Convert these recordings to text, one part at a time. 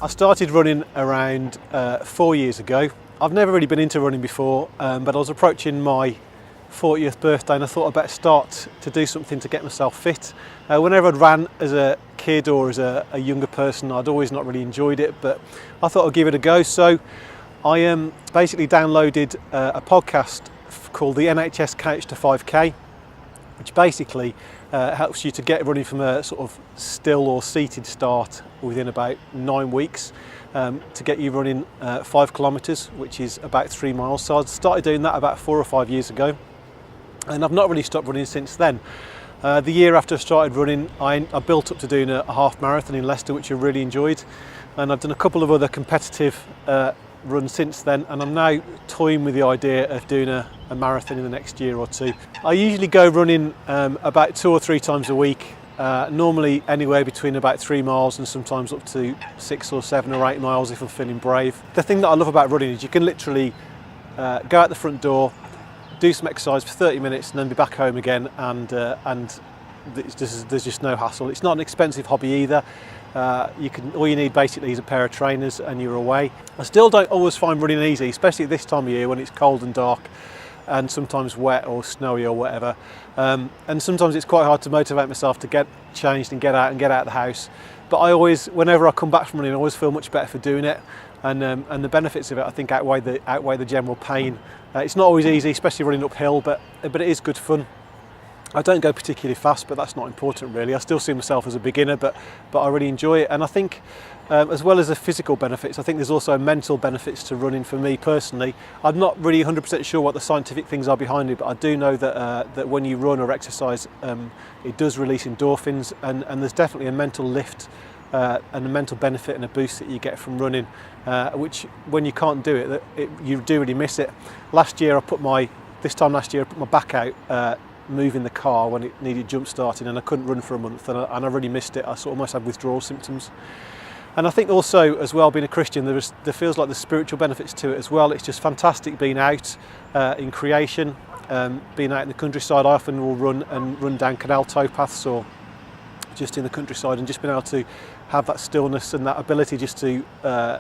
I started running around 4 years ago. I've never really been into running before, but I was approaching my 40th birthday and I thought I'd better start to do something to get myself fit. Whenever I'd ran as a kid or as a younger person, I'd always not really enjoyed it, but I thought I'd give it a go. So I basically downloaded a podcast called the NHS Couch to 5K, which basically helps you to get running from a sort of still or seated start within about 9 weeks to get you running 5 kilometres, which is about 3 miles. So I started doing that about 4 or 5 years ago, and I've not really stopped running since then. The year after I started running, I built up to doing a half marathon in Leicester, which I really enjoyed, and I've done a couple of other competitive runs since then, and I'm now toying with the idea of doing a marathon in the next year or two. I usually go running about 2 or 3 times a week, normally anywhere between about 3 miles and sometimes up to 6 or 7 or 8 miles if I'm feeling brave. The thing that I love about running is you can literally go out the front door, do some exercise for 30 minutes and then be back home again, and there's just no hassle. It's not an expensive hobby either. All you need basically is a pair of trainers and you're away. I still don't always find running easy, especially at this time of year when it's cold and dark and sometimes wet or snowy or whatever. And sometimes it's quite hard to motivate myself to get changed and get out of the house. But I always, whenever I come back from running, I always feel much better for doing it. And the benefits of it, I think, outweigh the general pain. It's not always easy, especially running uphill, but it is good fun. I don't go particularly fast, but that's not important really. I still see myself as a beginner, but I really enjoy it. And I think, as well as the physical benefits, I think there's also mental benefits to running for me personally. I'm not really 100% sure what the scientific things are behind it, but I do know that when you run or exercise, it does release endorphins, and there's definitely a mental lift and a mental benefit and a boost that you get from running, which when you can't do it, you do really miss it. This time last year I put my back out moving the car when it needed jump starting, and I couldn't run for a month, and I really missed it. I sort of almost had withdrawal symptoms. And I think also, as well, being a Christian, there feels like there's spiritual benefits to it as well. It's just fantastic being out in creation, being out in the countryside. I often will run down canal towpaths or just in the countryside, and just being able to have that stillness and that ability just to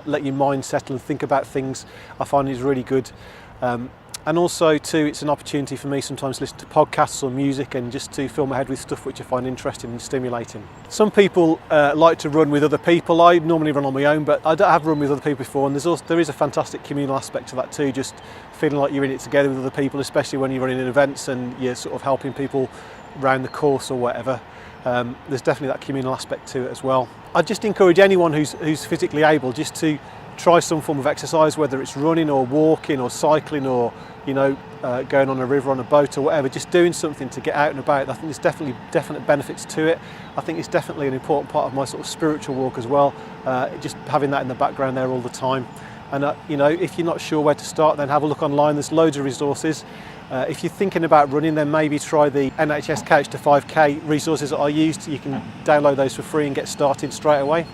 let your mind settle and think about things, I find is really good. And also too, it's an opportunity for me sometimes to listen to podcasts or music and just to fill my head with stuff which I find interesting and stimulating. Some people like to run with other people. I normally run on my own, but I have run with other people before, and there is a fantastic communal aspect to that too, just feeling like you're in it together with other people, especially when you're running in events and you're sort of helping people around the course or whatever. There's definitely that communal aspect to it as well. I just encourage anyone who's physically able just to try some form of exercise, whether it's running or walking or cycling or going on a river on a boat or whatever, just doing something to get out and about. I think there's definite benefits to it. I think it's definitely an important part of my sort of spiritual walk as well, just having that in the background there all the time. And if you're not sure where to start, then have a look online. There's loads of resources. If you're thinking about running, then maybe try the NHS Couch to 5K resources that I used. You can download those for free and get started straight away.